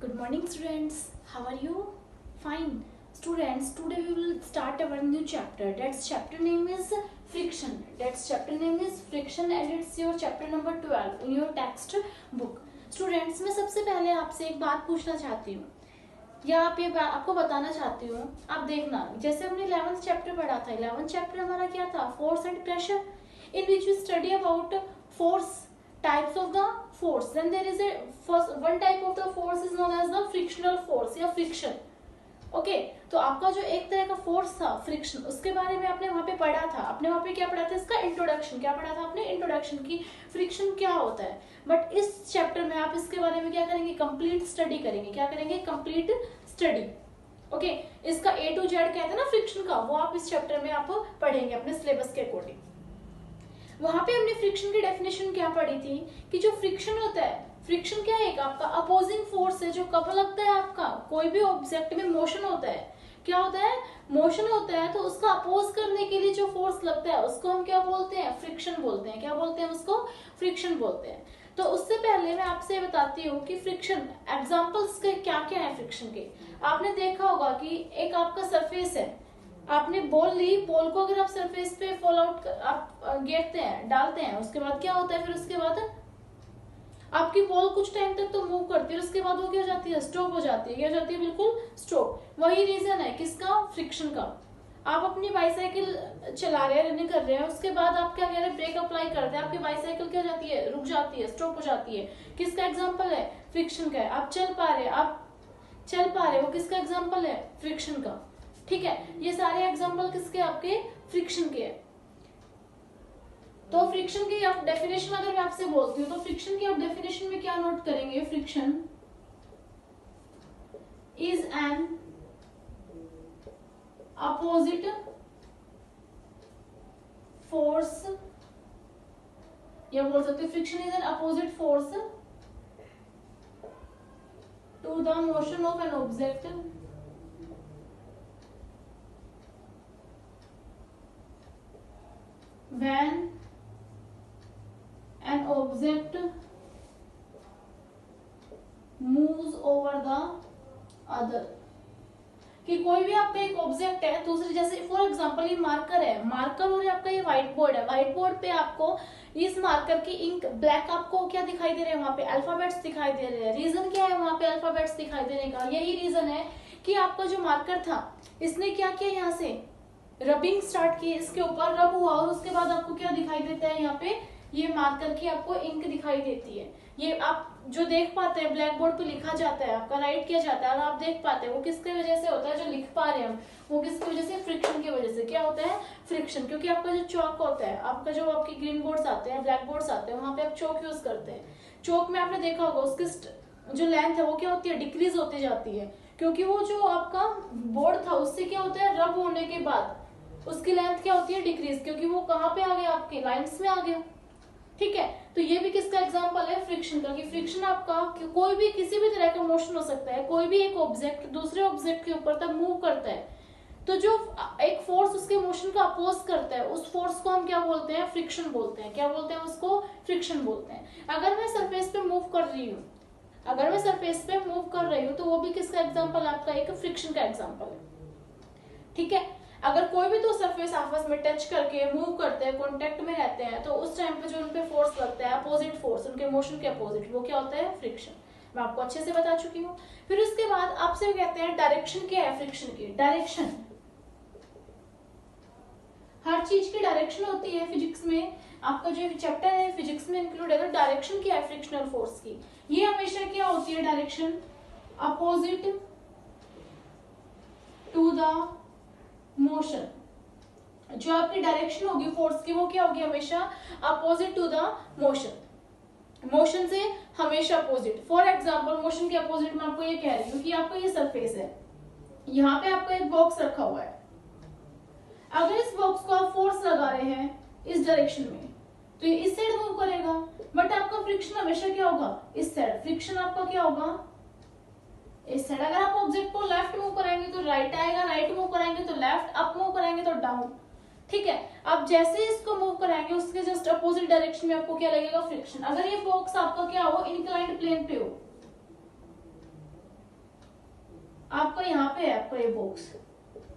Good morning, students. How are you? Fine. Students, today we will start our new chapter. That's chapter name is friction. That's chapter name is friction and it's your chapter number 12 in your text book. Students, मैं सबसे पहले आपसे एक बात पूछना चाहती हूँ या आपको बताना चाहती हूँ. आप देखना, जैसे हमने 11th चैप्टर पढ़ा था. 11th चैप्टर हमारा क्या था? Force and pressure, in which we study about force, types of the force. Then there is a first one type of the force is known as the frictional force या friction. Okay तो आपका जो एक तरह का force था friction, उसके बारे में आपने वहां पे पढ़ा था. आपने वहां पे क्या पढ़ा था? इसका इंट्रोडक्शन. क्या पढ़ा था आपने? इंट्रोडक्शन की फ्रिक्शन क्या होता है. बट इस चैप्टर में आप इसके बारे में क्या करेंगे? कंप्लीट स्टडी करेंगे. क्या करेंगे? Complete study. ओके इसका A to Z कहते हैं ना फ्रिक्शन का, वो आप इस चैप्टर में आप पढ़ेंगे अपने सिलेबस के अकॉर्डिंग. वहां पे हमने फ्रिक्शन की डेफिनेशन क्या पढ़ी थी कि जो फ्रिक्शन होता है, फ्रिक्शन क्या है? एक आपका अपोजिंग फोर्स है जो कब लगता है आपका कोई भी ऑब्जेक्ट में मोशन होता है. क्या होता है? मोशन होता है. तो उसका अपोज करने के लिए जो फोर्स लगता है उसको हम क्या बोलते हैं? फ्रिक्शन बोलते हैं. क्या बोलते हैं उसको? फ्रिक्शन बोलते हैं. तो उससे पहले मैं आपसे बताती हूँ कि फ्रिक्शन एग्जाम्पल्स के क्या क्या है फ्रिक्शन के. आपने देखा होगा कि एक आपका सरफेस है, आपने बॉल ली, बॉल को अगर आप सरफेस पे फॉल आउट आप गिरते हैं, डालते हैं, उसके बाद क्या होता है? फिर उसके बाद आपकी बॉल कुछ टाइम तक तो मूव करती है, उसके बाद वो क्या हो जाती है? स्टॉप हो जाती है. क्या हो जाती है? बिल्कुल स्टॉप. वही रीजन है किसका? फ्रिक्शन का. आप अपनी बाईसाइकिल चला रहे हैं, रनिंग कर रहे हैं, उसके बाद आप क्या कह रहे हैं? ब्रेक अप्लाई करते हैं, आपकी बाईसाइकिल क्या हो जाती है? रुक जाती है, स्टॉप हो जाती है. किसका एग्जाम्पल है? फ्रिक्शन का है. आप चल पा रहे, वो किसका एग्जाम्पल है? फ्रिक्शन का. ठीक है, ये सारे एग्जाम्पल किसके? आपके फ्रिक्शन के हैं. तो फ्रिक्शन की आप डेफिनेशन अगर मैं आपसे बोलती हूँ तो फ्रिक्शन की आप डेफिनेशन में क्या नोट करेंगे? Friction is an opposite force, या बोल सकते friction is an opposite force to the motion of an object when an object moves over the other. कि कोई भी आपका एक ऑब्जेक्ट है दूसरे, जैसे फॉर एग्जांपल ये मार्कर है, मार्कर और आपका ये व्हाइट बोर्ड है. व्हाइट बोर्ड पे आपको इस मार्कर की इंक ब्लैक आपको क्या दिखाई दे रहे हैं? वहां पे अल्फाबेट्स दिखाई दे रहे हैं. रीजन क्या है वहां पे अल्फाबेट्स दिखाई देने का? यही रीजन है कि आपका जो मार्कर था इसने क्या किया? यहाँ से रबिंग स्टार्ट की, इसके ऊपर रब हुआ और उसके बाद आपको क्या दिखाई देता है? यहाँ पे ये मार्कर की आपको इंक दिखाई देती है. ये आप जो देख पाते हैं ब्लैक बोर्ड पे लिखा जाता है, आपका राइट किया जाता है और आप देख पाते हैं, वो किसके वजह से होता है? जो लिख पा रहे हैं हम, वो किसकी वजह से? फ्रिक्शन की वजह से. क्या होता है? फ्रिक्शन. क्योंकि आपका जो चौक होता है, आपका जो आपके ग्रीन बोर्ड्स आते हैं, ब्लैक बोर्ड्स आते हैं, वहां पे आप चौक यूज करते हैं. चौक में आपने देखा होगा उसकी जो लेंथ है वो क्या होती है? डिक्रीज होती जाती है. क्योंकि वो जो आपका बोर्ड था उससे क्या होता है? रब होने के बाद उसकी लेंथ क्या होती है? डिक्रीज. क्योंकि वो कहाँ पे आ गया? आपके लाइंस में आ गया. ठीक है, तो ये भी किसका एग्जांपल है? फ्रिक्शन का. कि फ्रिक्शन आपका कोई भी किसी भी तरह का मोशन हो सकता है. कोई भी एक ऑब्जेक्ट दूसरे ऑब्जेक्ट के ऊपर तब मूव करता है तो जो एक फोर्स उसके मोशन को अपोज करता है, उस फोर्स को हम क्या बोलते हैं? फ्रिक्शन बोलते हैं. क्या बोलते हैं उसको? फ्रिक्शन बोलते हैं. अगर मैं सरफेस पे मूव कर रही हूँ, तो वो भी किसका एग्जाम्पल? आपका एक फ्रिक्शन का एग्जाम्पल है. ठीक है, अगर कोई भी दो सरफेस आपस में टच करके मूव करते हैं, कांटेक्ट में रहते हैं, तो उस टाइम पे जो उन पे फोर्स लगता है, अपोजिट फोर्स, उनके मोशन के अपोजिट, वो क्या होता है? फ्रिक्शन. मैं आपको अच्छे से बता चुकी हूँ. फिर उसके बाद आपसे कहते हैं डायरेक्शन क्या है फ्रिक्शन की? डायरेक्शन, हर चीज की डायरेक्शन होती है फिजिक्स में. आपका जो चैप्टर है फिजिक्स में इंक्लूड है. तो डायरेक्शन क्या है फ्रिक्शनल फोर्स की? ये हमेशा क्या होती है? Direction opposite to the motion. जो आपकी डायरेक्शन होगी फोर्स की वो क्या होगी? हमेशा opposite to the motion. Motion से हमेशा अपोजिट. फॉर एग्जांपल मोशन के अपोजिट में आपको ये कह रही हूँ कि आपका ये सरफेस है, यहाँ पे आपका एक बॉक्स रखा हुआ है. अगर इस बॉक्स को आप फोर्स लगा रहे हैं इस डायरेक्शन में तो ये इस साइड मूव करेगा. बट आपका फ्रिक्शन हमेशा क्या होगा? इस साइड. फ्रिक्शन आपका क्या होगा? इस साइड. अगर आप ऑब्जेक्ट को लेफ्ट मूव कराएंगे तो राइट आएगा, राइट मूव कराएंगे तो लेफ्ट, अप मूव कराएंगे तो डाउन. ठीक है, आप जैसे इसको मूव कराएंगे उसके जस्ट अपोजिट डायरेक्शन में आपको क्या लगेगा? फ्रिक्शन. अगर ये बॉक्स आपका क्या हो? इंक्लाइंड प्लेन पे हो, तो ये किसका एग्जांपल है? फ्रिक्शन. आपका यहाँ पे है आपका ये बॉक्स,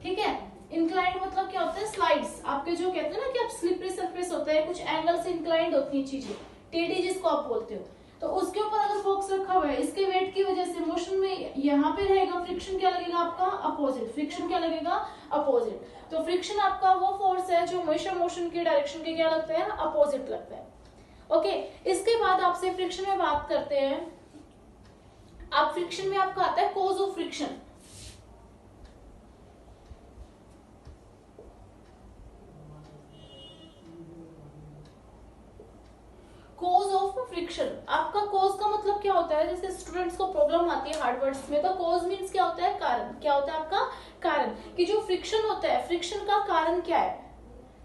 ठीक है। इंक्लाइंड मतलब क्या होता है, स्लाइड्स, आपके जो कहते हैं ना कि आप स्लिपरी सरफेस होता है, कुछ एंगल से इंक्लाइंड होती है चीजें, टेढ़ी जिसको आप बोलते हो, तो उसके ऊपर अगर बॉक्स रखा हुआ है, इसके वेट की वजह से मोशन में यहाँ पे रहेगा, फ्रिक्शन क्या लगेगा आपका, अपोजिट, फ्रिक्शन क्या लगेगा, अपोजिट। तो फ्रिक्शन आपका वो फोर्स है जो हमेशा मोशन के डायरेक्शन के क्या लगता है, अपोजिट लगता है। ओके, इसके बाद आपसे फ्रिक्शन में बात करते हैं। आप फ्रिक्शन में आपका आता है cause of friction. Cause of friction, आपका कॉज का मतलब क्या होता है, जैसे स्टूडेंट्स को प्रॉब्लम आती है हार्ड वर्ड्स में, तो कॉज मींस क्या होता है, कारण, क्या होता है आपका कारण, कि जो फ्रिक्शन होता है, फ्रिक्शन का कारण क्या है,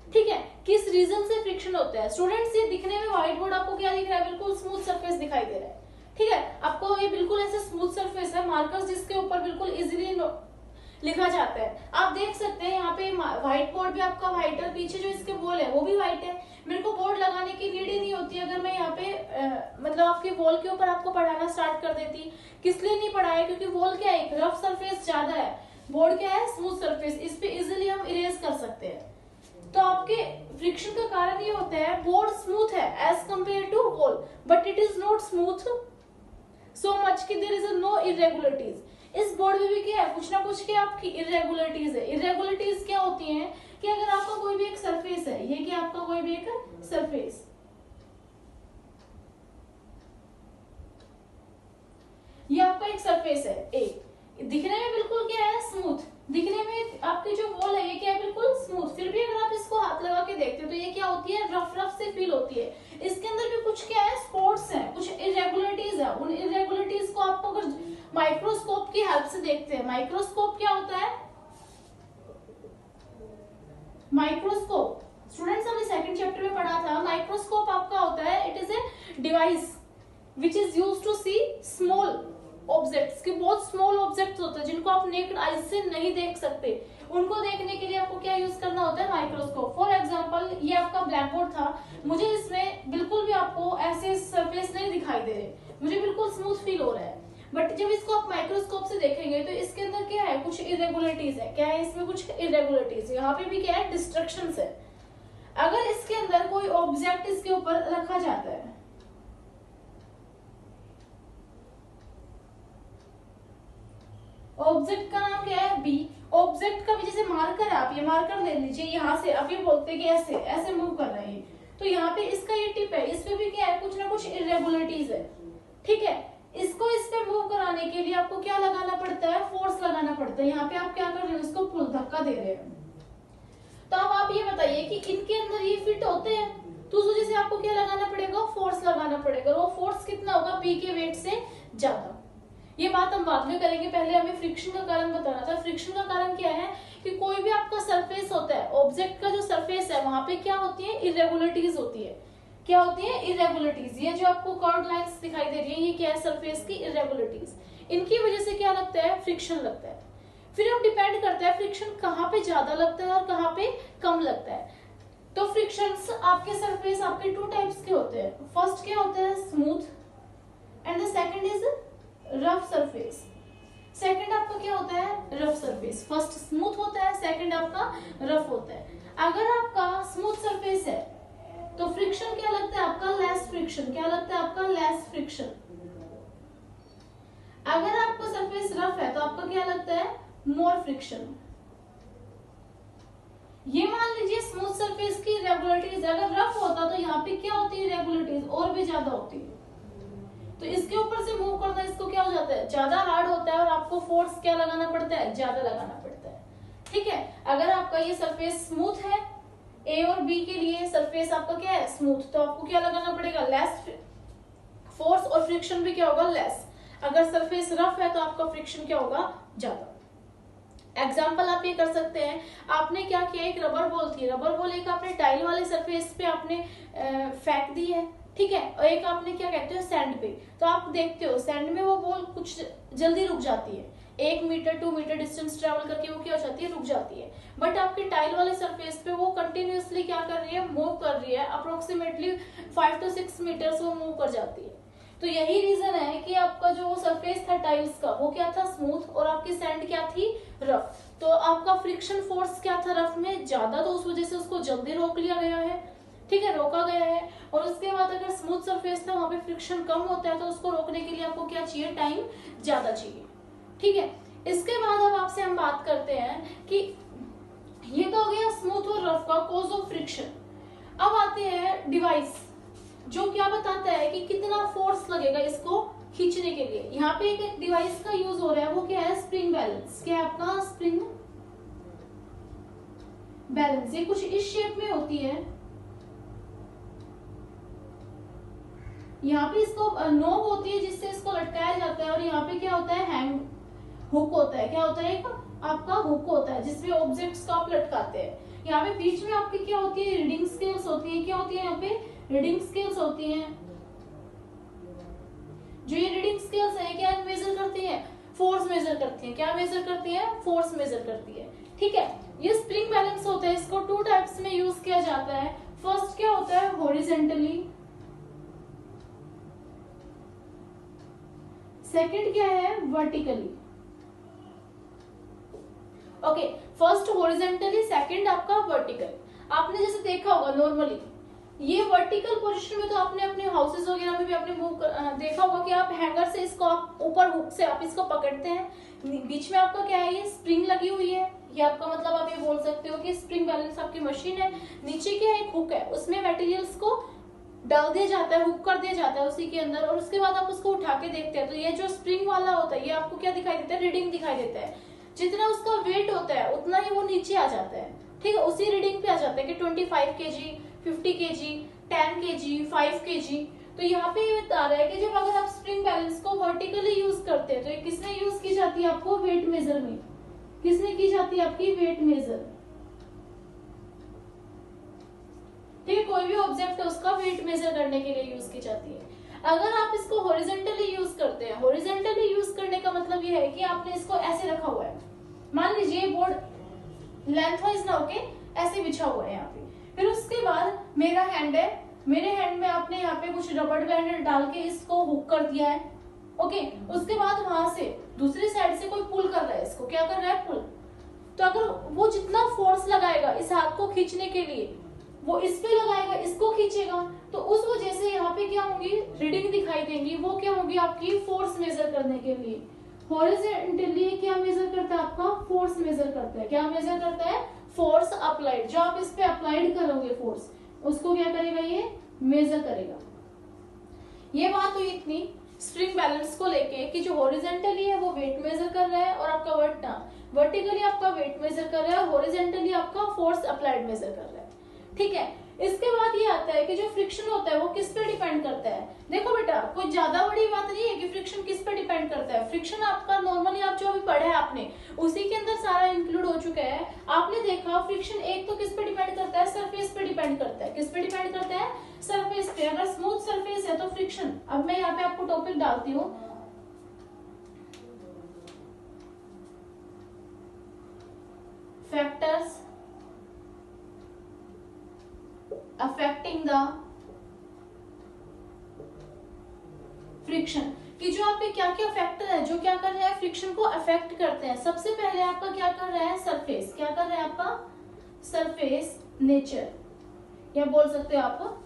ठीक है, किस रीजन से फ्रिक्शन होता है। स्टूडेंट्स ये दिखने में व्हाइट बोर्ड आपको क्या दिख रहा है, बिल्कुल स्मूथ सरफेस दिखाई दे रहा है, ठीक है, आपको ये बिल्कुल ऐसे स्मूथ सरफेस है, मार्कर्स जिसके ऊपर बिल्कुल इजीली लिखा जाता है। आप देख सकते हैं यहाँ पे व्हाइट बोर्ड भी आपका व्हाइट है, पीछे जो इसके वॉल है वो भी व्हाइट है। मेरे को बोर्ड लगाने की नीड ही नहीं होती अगर मैं यहाँ पे मतलब आपके वॉल के ऊपर आपको पढ़ाना स्टार्ट कर देती। किस लिए नहीं पढ़ाया, क्योंकि वॉल क्या है, रफ सरफेस ज्यादा है, बोर्ड क्या है, स्मूथ सरफेस, इस पे इजिली हम इरेज कर सकते हैं। तो आपके फ्रिक्शन का कारण ये होता है, बोर्ड स्मूथ है as compare to wall, but it is not smooth so much कि देयर इज नो इरेगुलरिटीज। इस बोर्ड में भी क्या है, कुछ ना कुछ क्या आपकी इरेगुलरिटीज है। इरेगुलरिटीज क्या होती हैं कि अगर आपका कोई भी एक सरफेस है, ये कि आपका कोई भी एक सरफेस, ये आपका एक सरफेस है ए, दिखने में बिल्कुल क्या है, स्मूथ, दिखने में आपकी जो वॉल है ये क्या है, बिल्कुल स्मूथ, फिर भी अगर आप इसको हाथ लगा के देखते हो तो ये क्या होती है, रफ रफ से फील होती है। इसके अंदर भी कुछ क्या है, स्पॉट्स हैं, कुछ इरेगुलरिटीज है। उन इरेगुलरिटीज को आपको अगर माइक्रोस्कोप की हेल्प से देखते हैं, माइक्रोस्कोप क्या होता है, माइक्रोस्कोप स्टूडेंट्स हमने सेकंड चैप्टर में पढ़ा था। माइक्रोस्कोप आपका होता है, it is a device which is used to see small objects, के बहुत स्मॉल ऑब्जेक्ट्स होते हैं जिनको आप नेक्ड आई से नहीं देख सकते, उनको देखने के लिए आपको क्या यूज करना होता है, माइक्रोस्कोप। फॉर एग्जांपल ये आपका ब्लैक बोर्ड था, मुझे इसमें बिल्कुल भी आपको ऐसे सरफेस नहीं दिखाई दे रहे, मुझे बिल्कुल स्मूथ फील हो रहा है, बट जब इसको आप माइक्रोस्कोप से देखेंगे तो इसके अंदर क्या है, कुछ इरेगुलरिटीज है। क्या है इसमें, कुछ इरेगुलरिटीज, यहाँ पे भी क्या है, डिस्ट्रक्शंस है। अगर इसके अंदर कोई ऑब्जेक्ट इसके ऊपर रखा जाता है, ऑब्जेक्ट का नाम क्या है, बी, ऑब्जेक्ट का भी जैसे मार्कर है, आप ये मार्कर ले लीजिए, यहाँ से आप ये बोलते हैं कि ऐसे ऐसे मूव कर रहे हैं, तो यहाँ पे इसका ये टिप है, इस पे भी क्या है, कुछ ना कुछ इरेगुलरिटीज है, ठीक है। इसको इस पे मूव कराने के लिए आपको क्या लगाना पड़ता है, फोर्स लगाना पड़ता है। यहाँ पे आप क्या कर रहे हो, इसको पुल, धक्का दे रहे हैं। तो अब आप ये बताइए कि इनके अंदर ये फिट होते हैं, तो उस वजह से आपको क्या लगाना पड़ेगा, फोर्स लगाना पड़ेगा। वो फोर्स कितना होगा, पी के वेट से ज्यादा। ये बात हम बाद में करेंगे, पहले हमें फ्रिक्शन का कारण बताना था। फ्रिक्शन का कारण क्या है कि कोई भी आपका सरफेस होता है, ऑब्जेक्ट का जो सरफेस है वहां पे क्या होती है, इरेगुलरिटीज होती है। क्या होती है, इरेगुलरिटीज। ये जो आपको कर्व्ड लाइंस दिखाई दे रही है, ये क्या है, सरफेस की इरेगुलरिटीज। इनकी वजह से क्या लगता है, फ्रिक्शन लगता है। फिर अब डिपेंड करता है फ्रिक्शन कहाँ पे ज्यादा लगता है और कहाँ पे कम लगता है। तो फ्रिक्शंस आपके सरफेस आपके टू टाइप्स के होते हैं। फर्स्ट क्या होता है, smooth, and the second is rough surface. Second आपका क्या होता है, रफ सरफेस। फर्स्ट स्मूथ होता है, सेकंड आपका रफ होता है। अगर आपका स्मूथ सरफेस है तो फ्रिक्शन क्या लगता है आपका, लेस फ्रिक्शन। क्या लगता है आपका, लेस फ्रिक्शन। अगर आपका सरफेस रफ है तो आपका क्या लगता है, मोर फ्रिक्शन। ये मान लीजिए स्मूथ सरफेस की इरेगुलरिटीज, अगर रफ होता तो यहाँ पे क्या होती है, इरेगुलरिटीज और भी ज्यादा होती है। तो इसके ऊपर से मूव करना, इसको क्या हो जाता है, ज्यादा हार्ड होता है और आपको फोर्स क्या लगाना पड़ता है, ज्यादा लगाना पड़ता है, ठीक है। अगर आपका ये सरफेस स्मूथ है, ए और बी के लिए सरफेस आपका क्या है, स्मूथ, तो आपको क्या लगाना पड़ेगा, लेस फोर्स, और फ्रिक्शन भी क्या होगा, लेस। अगर सरफेस रफ है तो आपका फ्रिक्शन क्या होगा, ज्यादा। एग्जाम्पल आप ये कर सकते हैं, आपने क्या किया, एक रबर बॉल थी, रबर बॉल एक आपने टाइल वाले सरफेस पे आपने फेंक दी है, ठीक है, और एक आपने क्या कहते हो, सैंड पे। तो आप देखते हो सैंड में वो बॉल कुछ जल्दी रुक जाती है, 1 मीटर 2 मीटर डिस्टेंस ट्रेवल करके वो क्या हो जाती है, रुक जाती है। बट आपके टाइल वाले सरफेस पे वो कंटिन्यूअसली क्या कर रही है, मूव कर रही है, अप्रोक्सीमेटली 5 to 6 मीटर्स वो मूव कर जाती है। तो यही रीजन है कि आपका जो सरफेस सरफेस था टाइल्स का वो क्या था, स्मूथ, और आपकी सैंड क्या थी, रफ। तो आपका फ्रिक्शन फोर्स क्या था रफ में, ज्यादा, तो उस वजह से उसको जल्दी रोक लिया गया है, ठीक है, रोका गया है। और उसके बाद अगर स्मूथ सरफेस था वहां पे फ्रिक्शन कम होता है, तो उसको रोकने के लिए आपको क्या चाहिए, टाइम ज्यादा चाहिए, ठीक है। इसके बाद अब आपसे हम बात करते हैं कि ये तो हो गया स्मूथ और रफ का कॉज ऑफ फ्रिक्शन। अब आते हैं डिवाइस, जो क्या बताता है कि कितना फोर्स लगेगा इसको खींचने के लिए। यहाँ पे एक डिवाइस का यूज हो रहा है, वो क्या है, स्प्रिंग बैलेंस। क्या है आपका, स्प्रिंग बैलेंस। ये कुछ इस शेप में होती है, यहाँ पे इसको नोब होती है जिससे इसको लटकाया जाता है, और यहाँ पे क्या होता है, हैंग हुक होता है। क्या होता है, एक आपका हुक होता है जिसमें ऑब्जेक्ट्स को आप लटकाते हैं। यहाँ पे बीच में आपकी क्या होती है, रीडिंग स्केल्स होती है। क्या होती है यहाँ पे, रीडिंग स्केल्स होती हैं। जो ये रीडिंग स्केल्स है क्या मेजर करती हैं, फोर्स मेजर करती हैं। क्या मेजर करती हैं, फोर्स मेजर करती है, ठीक है। ये स्प्रिंग बैलेंस होता है, इसको टू टाइप्स में यूज किया जाता है। फर्स्ट क्या होता है, हॉरिजेंटली, सेकंड क्या है, vertically. Okay, first horizontally, second आपका वर्टिकल। आपने जैसे देखा होगा नॉर्मली ये वर्टिकल पोजीशन में, तो आपने अपने हाउसेस वगैरह में भी आपने देखा होगा कि आप हैंगर से इसको आप ऊपर हुक से आप इसको पकड़ते हैं, बीच में आपका क्या है, ये स्प्रिंग लगी हुई है। ये आपका मतलब आप ये बोल सकते हो कि स्प्रिंग बैलेंस आपकी मशीन है। नीचे क्या एक हुक है, उसमें मटेरियल्स को डाल दिया जाता है, हुक कर दिया जाता है उसी के अंदर, और उसके बाद आप उसको उठा के देखते हैं तो ये जो स्प्रिंग वाला होता है ये आपको क्या दिखाई देता है, रीडिंग दिखाई देता है। जितना उसका वेट होता है उतना ही वो नीचे आ जाता है, ठीक है, उसी रीडिंग पे आ जाता है कि 25 kg, 50 kg, 10 kg, 5 kg। तो यहाँ पे ये बता रहा है कि जब अगर आप स्प्रिंग बैलेंस को वर्टिकली यूज करते हैं तो ये किसमें यूज की जाती है, आपको वेट मेजर में। किसमें की जाती है, आपकी वेट मेजर, ठीक है। कोई भी ऑब्जेक्ट है उसका वेट मेजर करने के लिए यूज की जाती है। अगर आप इसको हॉरिजेंटली यूज करते हैं, हॉरिजेंटली यूज करने का मतलब ये है कि आपने इसको ऐसे रखा हुआ है, मान लीजिए बोर्ड लेंथवाइज ना होके ऐसे बिछा हुआ है यहाँ पे, फिर उसके बाद मेरा हैंड है, मेरे हैंड में आपने यहाँ पे कुछ रबड़ बैंड डाल के इसको हुक कर दिया है, ओके। उसके बाद वहां से दूसरी साइड से कोई पुल कर रहा है, इसको क्या कर रहा है, पुल। तो अगर वो जितना फोर्स लगाएगा इस हाथ को खींचने के लिए वो इस पे लगाएगा, इसको खींचेगा, तो उस वजह से यहाँ पे क्या होंगी, रीडिंग दिखाई देंगी। वो क्या होंगी, आपकी फोर्स मेजर करने के लिए। हॉरिजॉन्टली क्या मेजर करता है, आपका फोर्स मेजर करता है। क्या मेजर करता है, फोर्स अप्लाइड। जो आप इस पे अप्लाइड करोगे फोर्स, उसको क्या करेगा, ये मेजर करेगा। ये बात हुई इतनी स्प्रिंग बैलेंस को लेके कि जो हॉरिजॉन्टली है वो वेट मेजर कर रहा है, और आपका वर्टिकली आपका वेट मेजर कर रहा है, और हॉरिजॉन्टली आपका फोर्स अप्लाइड मेजर कर रहा है, ठीक है। इसके बाद ये आता है कि जो फ्रिक्शन होता है वो किस पे डिपेंड करता है। देखो बेटा, कोई ज्यादा बड़ी बात नहीं है कि फ्रिक्शन किस पे डिपेंड करता है। फ्रिक्शन आपका नॉर्मली आप जो भी पढ़े हैं आपने उसी के अंदर सारा इंक्लूड हो चुका है। आपने देखा फ्रिक्शन एक तो किस पे डिपेंड करता है, सरफेस पे डिपेंड करता है। किस पे डिपेंड करता है, सरफेस पे। अगर स्मूथ सरफेस है तो फ्रिक्शन। अब मैं यहाँ पे आपको टॉपिक डालती हूँ, फैक्टर्स अफेक्टिंग द फ्रिक्शन, कि जो आप पे क्या क्या फैक्टर है जो क्या कर रहे हैं, फ्रिक्शन को अफेक्ट करते हैं। सबसे पहले आपका क्या कर रहा है, सरफेस। क्या कर रहा है आपका, सरफेस नेचर, या बोल सकते हो आप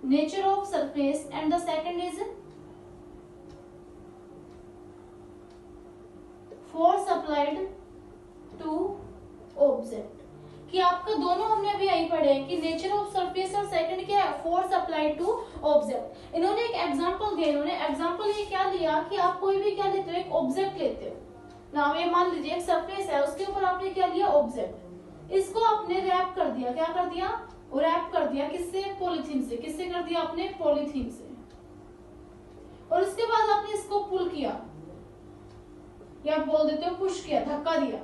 nature of surface. And the second is force applied to object, कि आपका दोनों हमने अभी यही पढ़े हैं कि नेचर ऑफ सरफेस, और सेकंड क्या है, फोर्स अप्लाइड टू ऑब्जेक्ट। इन्होंने एक एग्जांपल दिया, इन्होंने एग्जांपल ये क्या लिया कि आप कोई भी क्या लेते हो, एक ऑब्जेक्ट लेते हो ना। ये मान लीजिए एक सरफेस है, उसके ऊपर आपने क्या लिया, ऑब्जेक्ट। इसको आपने रैप कर दिया, क्या कर दिया, रैप कर दिया, किससे, पॉलीथीन से। किससे कर दिया आपने, पॉलीथीन से। और उसके बाद आपने इसको पुल किया, या बोल देते हो पुश किया, धक्का दिया,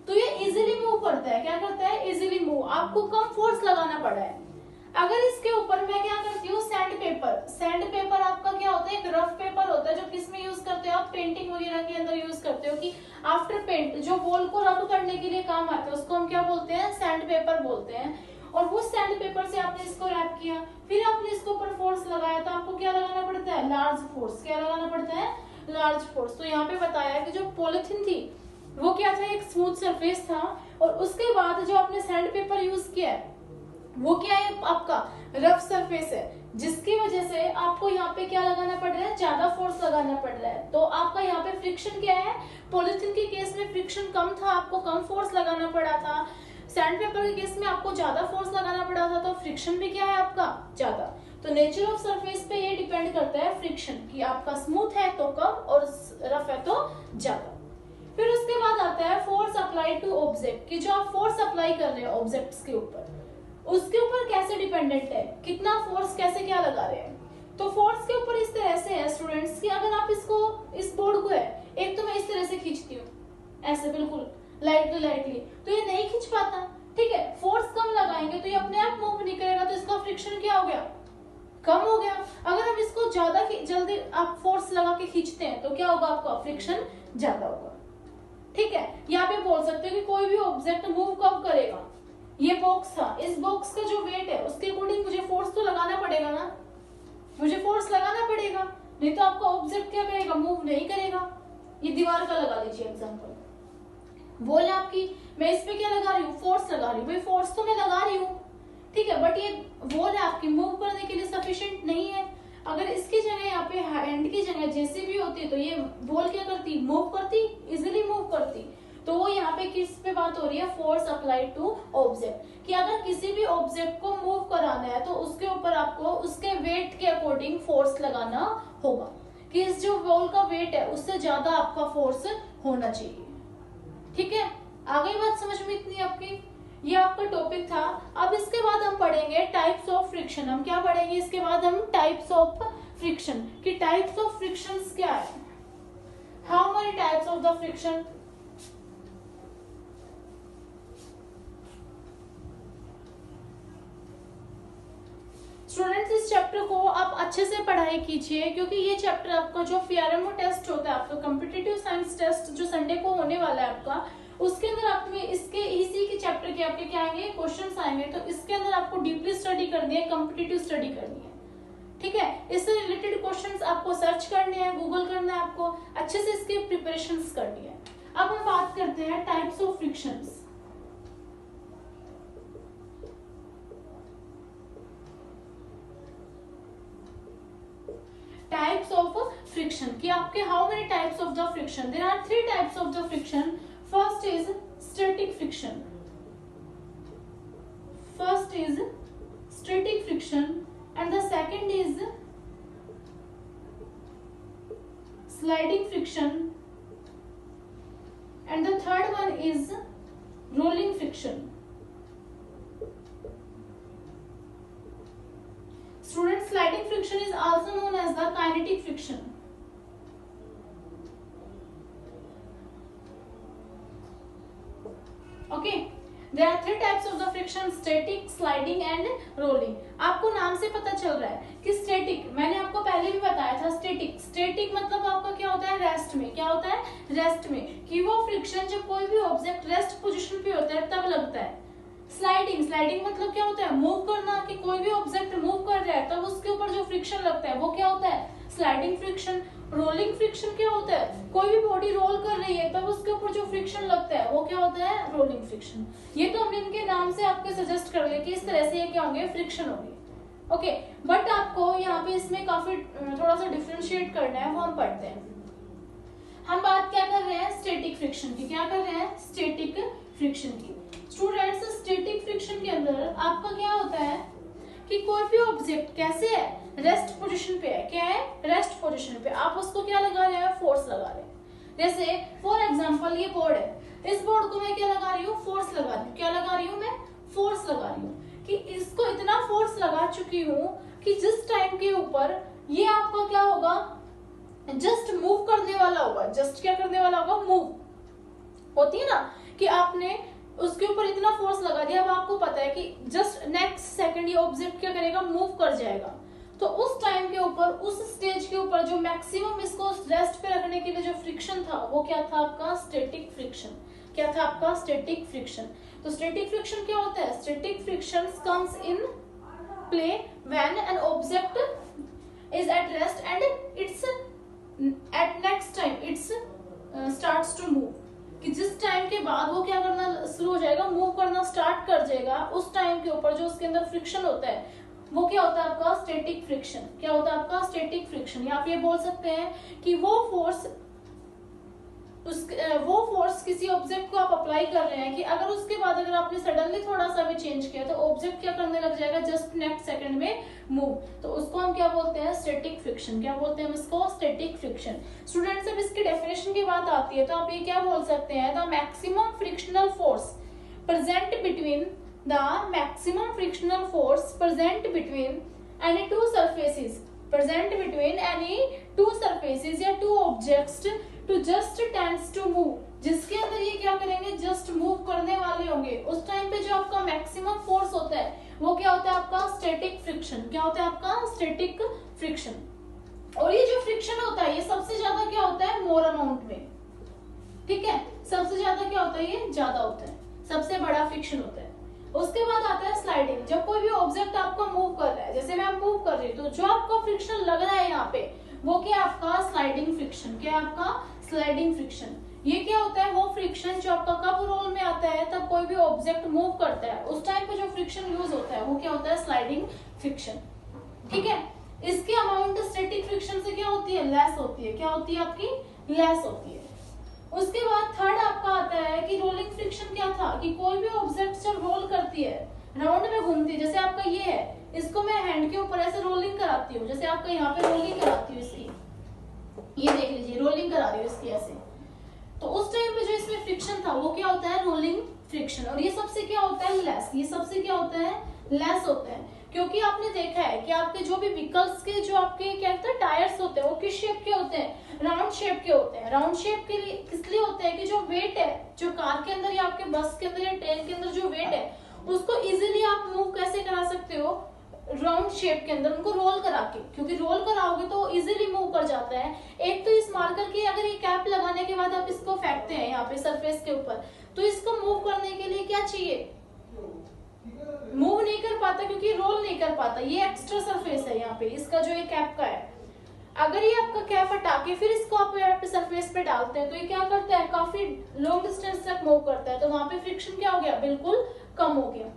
तो ये इजीली मूव करता है। क्या करता है, इजीली मूव। आपको कम फोर्स लगाना पड़ा है। अगर इसके ऊपर मैं क्या करती हूँ, सैंड पेपर। सैंड पेपर आपका क्या होता है, एक रफ पेपर होता है जो किसमें यूज करते हो आप, पेंटिंग वगैरह के अंदर यूज करते हो, कि आफ्टर पेंट जो वॉल को रफ करने के लिए काम आता है उसको हम क्या बोलते हैं, सैंड पेपर बोलते हैं। और वो सैंड पेपर से आपने इसको रैप किया, फिर आपने इसके ऊपर फोर्स लगाया, तो आपको क्या लगाना पड़ता है? Large force. क्या लगाना पड़ता है? Large force. तो यहाँ पे बताया कि जो पॉलिथीन थी वो क्या था? एक स्मूथ सरफेस था, और उसके बाद जो आपने सैंड पेपर यूज किया है वो क्या है? आपका रफ सरफेस है, जिसकी वजह से आपको यहाँ पे क्या लगाना पड़ रहा है? ज्यादा फोर्स लगाना पड़ रहा है। तो आपका यहाँ पे फ्रिक्शन क्या है? पॉलिथीन के केस में फ्रिक्शन कम था, आपको कम फोर्स लगाना पड़ा था। सैंड पेपर के केस में आपको ज्यादा फोर्स लगाना पड़ा था, तो फ्रिक्शन भी क्या है आपका? ज्यादा। तो नेचर ऑफ सरफेस पे ये डिपेंड करता है फ्रिक्शन, कि आपका स्मूथ है तो कम और रफ है तो ज्यादा। फिर उसके बाद आता है फोर्स अप्लाइड टू ऑब्जेक्ट, कि जो आप फोर्स अप्लाई कर रहे हैं ऑब्जेक्ट्स के ऊपर, उसके ऊपर कैसे डिपेंडेंट है, कितना फोर्स कैसे क्या लगा रहे हैं। तो फोर्स के ऊपर इस तरह से है स्टूडेंट्स, कि अगर आप इसको, इस बोर्ड को है, एक तो मैं इस तरह से खींचती हूँ ऐसे बिल्कुल लाइटली, तो ये नहीं खींच पाता, ठीक है। फोर्स कम लगाएंगे तो ये अपने आप मूव नहीं करेगा, तो इसका फ्रिक्शन क्या हो गया? कम हो गया। अगर हम इसको ज्यादा जल्दी आप फोर्स लगा के खींचते हैं तो क्या होगा? आपका फ्रिक्शन ज्यादा होगा, ठीक है। यहाँ पे बोल सकते हो कि कोई भी ऑब्जेक्ट मूव कब करेगा? ये बॉक्स था, इस बॉक्स का जो वेट है उसके अकॉर्डिंग मुझे फोर्स तो लगाना पड़ेगा ना, मुझे फोर्स लगाना पड़ेगा, नहीं तो आपका ऑब्जेक्ट क्या करेगा? मूव नहीं करेगा। ये दीवार का लगा लीजिए एग्जांपल, वॉल है आपकी, मैं इस पे क्या लगा रही हूँ? फोर्स लगा रही हूँ। भाई फोर्स तो मैं लगा रही हूँ, ठीक है, बट ये वॉल है आपकी, मूव करने के लिए सफिशिएंट नहीं है। अगर इसकी जगह यहाँ पे हैंड की जगह जेसीबी होती तो ये वॉल क्या करती? मूव करती, इजिली मूव करती। तो वो यहाँ पे किस पे बात हो रही है? फोर्स अप्लाइड टू ऑब्जेक्ट, कि अगर किसी भी ऑब्जेक्ट को मूव कराना है तो उसके ऊपर आपको उसके वेट के अकॉर्डिंग फोर्स लगाना होगा, कि इस जो वॉल का वेट है उससे ज्यादा आपका फोर्स होना चाहिए, ठीक है। आ गई बात समझ में इतनी आपकी? ये आपका टॉपिक था। अब इसके बाद हम पढ़ेंगे टाइप्स ऑफ फ्रिक्शन। हम क्या पढ़ेंगे इसके बाद? हम टाइप्स ऑफ फ्रिक्शन, कि टाइप्स ऑफ फ्रिक्शंस क्या है, how many types of the friction. Students इस चैप्टर को आप अच्छे से पढ़ाई कीजिए, क्योंकि ये चैप्टर आपका जो पीआरएमओ टेस्ट होता है, आपका कॉम्पिटिटिव साइंस टेस्ट जो संडे को होने वाला है आपका, उसके अंदर आप में इसके इसी के चैप्टर के आपके क्या आएंगे? क्वेश्चंस आएंगे। तो इसके अंदर आपको डीपली स्टडी करनी है, कॉम्पिटिटिव स्टडी करनी है, ठीक है। इससे रिलेटेड क्वेश्चंस आपको सर्च करने हैं, गूगल करना है, आपको अच्छे से इसकी प्रिपरेशंस करनी है। अब हम बात करते हैं types of frictions. Types of friction, कि आपके how many types of the friction? There are 3 types of the friction. First is static friction, and the second is sliding friction, and the third one is rolling friction. Students, sliding friction is also known as the kinetic friction. Okay, there are 3 types of the friction: static, sliding and rolling. आपको नाम से पता चल रहा है कि static, मैंने आपको पहले भी बताया था, स्टैटिक मतलब आपका क्या होता है? रेस्ट में। क्या होता है? रेस्ट में, कि वो फ्रिक्शन जब कोई भी ऑब्जेक्ट रेस्ट पोजीशन पे होता है तब लगता है। स्लाइडिंग मतलब क्या होता है? मूव करना, कि कोई भी ऑब्जेक्ट मूव कर रहा है तब उसके ऊपर जो फ्रिक्शन लगता है वो क्या होता है? Sliding friction. रोलिंग फ्रिक्शन क्या होता है? कोई भी बॉडी रोल कर रही है तब उसके ऊपर जो फ्रिक्शन लगता है वो क्या होता है? Rolling friction. ये तो हमने इनके नाम से आपके सजेस्ट कर लिया कि इस तरह से ये क्या होंगे? फ्रिक्शन होंगे। ओके, बट आपको यहाँ पे इसमें काफी थोड़ा सा डिफरेंशिएट करना है, वो हम पढ़ते हैं। हम बात क्या कर रहे हैं? स्टैटिक फ्रिक्शन की। क्या कर रहे हैं? स्टैटिक फ्रिक्शन की। स्टूडेंट्स, स्टैटिक फ्रिक्शन के अंदर आपका क्या होता है कि कोई भी ऑब्जेक्ट कैसे है? रेस्ट पोजीशन पे है। क्या है? रेस्ट पोजीशन पे। आप उसको क्या लगा रहे हैं? फोर्स लगा रहे हैं। जैसे फॉर एग्जांपल ये बोर्ड है, इस बोर्ड को मैं क्या लगा रही हूँ? फोर्स लगा रही हूँ। क्या लगा रही हूँ? मैं फोर्स लगा रही हूँ, कि इसको इतना फोर्स लगा चुकी हूँ कि जिस टाइम के ऊपर ये आपका क्या होगा? जस्ट मूव करने वाला होगा। जस्ट क्या करने वाला होगा? मूव होती है ना, कि आपने उसके ऊपर इतना फोर्स लगा दिया, अब आपको पता है कि जस्ट नेक्स्ट सेकंड ये ऑब्जेक्ट क्या करेगा? मूव कर जाएगा। तो उस टाइम के ऊपर, उस स्टेज के ऊपर जो मैक्सिमम इसको रेस्ट पे रखने के लिए जो फ्रिक्शन था वो क्या था? आपका स्टैटिक फ्रिक्शन। क्या था आपका? Static friction. तो स्टैटिक फ्रिक्शन क्या होता है? Static friction comes in play when an object is at rest and जाएगा उस टाइम के ऊपर जो उसके अंदर फ्रिक्शन होता है वो क्या होता है आपका स्टैटिक फ्रिक्शन। क्या होता है आपका स्टैटिक फ्रिक्शन। या आप ये बोल सकते हैं कि वो फोर्स किसी ऑब्जेक्ट को आप अप्लाई कर रहे हैं कि अगर उसके बाद अगर आपने सडनली थोड़ा सा भी चेंज किया तो ऑब्जेक्ट क्या करने लग जाएगा, जस्ट नेक्स्ट सेकंड में मूव। तो उसको हम क्या बोलते हैं, स्टैटिक फ्रिक्शन। क्या बोलते हैं हम इसको, स्टैटिक फ्रिक्शन। स्टूडेंट्स जब इसकी डेफिनेशन की बात आती है तो आप ये क्या बोल सकते हैं, the maximum frictional force present between any two surfaces या two objects to just tends to move, जिसके अंदर ये क्या करेंगे, जस्ट मूव करने वाले होंगे। उस टाइम पे जो आपका मैक्सिमम फोर्स होता है वो क्या होता है आपका स्टैटिक फ्रिक्शन। क्या होता है आपका स्टैटिक फ्रिक्शन। और ये जो फ्रिक्शन होता है ये सबसे ज्यादा क्या होता है, मोर अमाउंट में। ठीक है, सबसे ज्यादा क्या होता है, ये ज्यादा होता है, सबसे बड़ा फ्रिक्शन होता है। उसके बाद आता है स्लाइडिंग। जब कोई भी ऑब्जेक्ट आपको मूव कर रहा है, जैसे मैं मूव कर रही हूँ, तो जो आपको फ्रिक्शन लग रहा है यहाँ पे वो क्या आपका स्लाइडिंग फ्रिक्शन। क्या आपका स्लाइडिंग फ्रिक्शन। ये क्या होता है, वो फ्रिक्शन जो आपका कब रोल में आता है, तब कोई भी ऑब्जेक्ट मूव करता है उस टाइम पे जो फ्रिक्शन यूज होता है वो क्या होता है, स्लाइडिंग फ्रिक्शन। ठीक है, इसकी अमाउंट स्टैटिक फ्रिक्शन से क्या होती है, लेस होती है। क्या होती है आपकी, लेस होती है। उसके बाद थर्ड आपका आता है कि रोलिंग फ्रिक्शन। क्या था कि कोई भी ऑब्जेक्ट जब रोल करती है, राउंड में घूमती है, जैसे आपका ये है, इसको मैं हैंड के ऊपर ऐसे रोलिंग कराती हूँ, जैसे आपका यहाँ पे रोलिंग कराती हूँ इसकी, ये देख लीजिए रोलिंग करा रही हूँ इसकी ऐसे, तो उस टाइम पे जो इसमें फ्रिक्शन था वो क्या होता है, रोलिंग फ्रिक्शन। और ये सबसे क्या होता है, लेस। ये सबसे क्या होता है, लेस होता है। क्योंकि आपने देखा है कि आपके जो भी व्हीकल्स के जो आपके क्या होते हैं टायर्स होते हैं वो किस शेप के होते हैं, राउंड शेप के होते हैं। राउंड शेप के लिए किस लिए होते हैं कि जो वेट है, जो कार के अंदर या आपके बस के अंदर या ट्रेन के अंदर जो वेट है उसको इजीली आप मूव कैसे करा सकते हो, राउंड शेप के अंदर उनको रोल करा के। क्योंकि रोल कराओगे तो इजीली मूव कर जाता है। एक तो इस मार्कर की अगर ये कैप लगाने के बाद आप इसको फेंकते हैं यहाँ पे सरफेस के ऊपर, तो इसको मूव करने के लिए क्या चाहिए, मूव नहीं कर पाता क्योंकि रोल नहीं कर पाता। ये एक्स्ट्रा सरफेस है यहाँ पे इसका जो ये कैप का है। अगर ये आपका कैप हटा के फिर इसको आप यहाँ पे सरफेस पे डालते हैं तो ये क्या करता है, काफी लॉन्ग डिस्टेंस तक मूव करता है। तो वहां पे फ्रिक्शन क्या हो गया, बिल्कुल कम हो गया।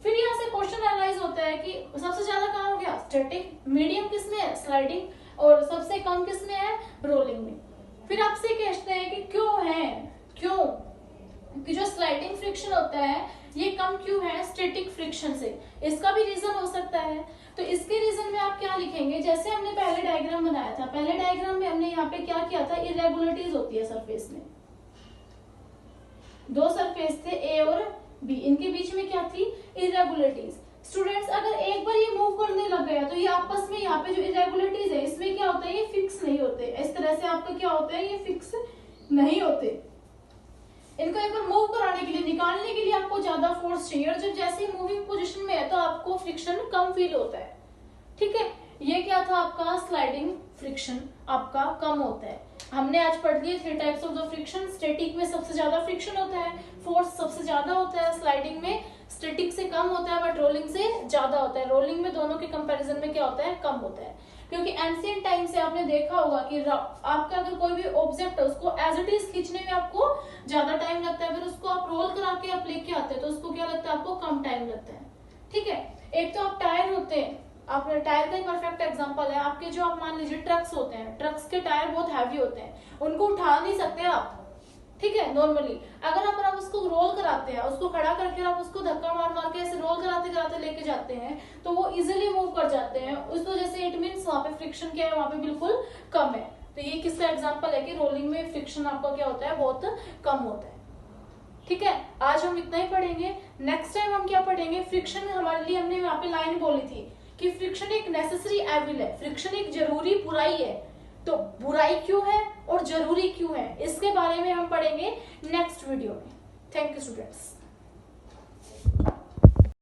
फिर यहाँ से क्वेश्चन एनालाइज होता है कि सबसे ज्यादा कहाँ हो गया, स्टैटिक, मीडियम किसमें है, स्लाइडिंग, और सबसे कम किसमें है, रोलिंग में। फिर आपसे कहते हैं कि क्यों है, क्यों कि जो स्लाइडिंग फ्रिक्शन होता है ये कम क्यों है स्टैटिक फ्रिक्शन से। इसका भी रीजन हो सकता है। तो इसके रीजन में आप क्या लिखेंगे, जैसे हमने पहले डायग्राम बनाया था, पहले डायग्राम में हमने यहाँ पे क्या किया था, इरेगुलरिटीज होती है सरफेस में। दो सरफेस थे ए और बी, इनके बीच में क्या थी, इरेगुलरिटीज। स्टूडेंट्स अगर एक बार ये मूव करने लग गया तो ये आपस में यहाँ पे जो इरेगुलरिटीज है इसमें क्या होता है, ये फिक्स नहीं होते। इस तरह से आपका क्या होता है, ये फिक्स नहीं होते। इनको एक बार मूव कराने के लिए, निकालने के लिए आपको ज्यादा फोर्स चाहिए, और जब जैसे मूविंग पोजीशन में है तो आपको फ्रिक्शन कम फील होता है। ठीक है, ये क्या था आपका स्लाइडिंग फ्रिक्शन आपका कम होता है। हमने आज पढ़ लिए 3 types of the friction. Static में सबसे ज्यादा फ्रिक्शन होता है, फोर्स सबसे ज्यादा होता है, स्लाइडिंग में स्टैटिक से कम होता है बट रोलिंग से ज्यादा होता है। रोलिंग में दोनों के कंपैरिजन में क्या होता है, कम होता है। क्योंकि एंशिएंट टाइम से आपने देखा होगा कि आपका अगर कोई भी ऑब्जेक्ट है उसको एज इट इज खींचने में आपको ज्यादा टाइम लगता है, अगर उसको आप रोल करा के आप लेके आते हैं तो उसको क्या लगता है, आपको कम टाइम लगता है। ठीक है, एक तो आप टायर होते हैं, आप टायर का एक परफेक्ट एग्जांपल है आपके, जो आप मान लीजिए ट्रक्स होते हैं, ट्रक्स के टायर बहुत हैवी होते हैं, उनको उठा नहीं सकते आप। ठीक है, नॉर्मली अगर आप उसको रोल कराते हैं, उसको खड़ा करके आप उसको धक्का मार मार के ऐसे रोल कराते कराते लेके जाते हैं तो वो इजीली मूव कर जाते हैं। उस वजह से इट मींस वहां पे फ्रिक्शन क्या है, वहां पे बिल्कुल कम है। तो ये किसका एग्जांपल है कि रोलिंग में फ्रिक्शन आपका क्या होता है, बहुत कम होता है। ठीक है, आज हम इतना ही पढ़ेंगे। नेक्स्ट टाइम हम क्या पढ़ेंगे, फ्रिक्शन हमारे लिए हमने यहाँ पे लाइन बोली थी कि फ्रिक्शन एक नेसेसरी एविल है, फ्रिक्शन एक जरूरी बुराई है। तो बुराई क्यों है और जरूरी क्यों है, इसके बारे में हम पढ़ेंगे नेक्स्ट वीडियो में। Thank you students.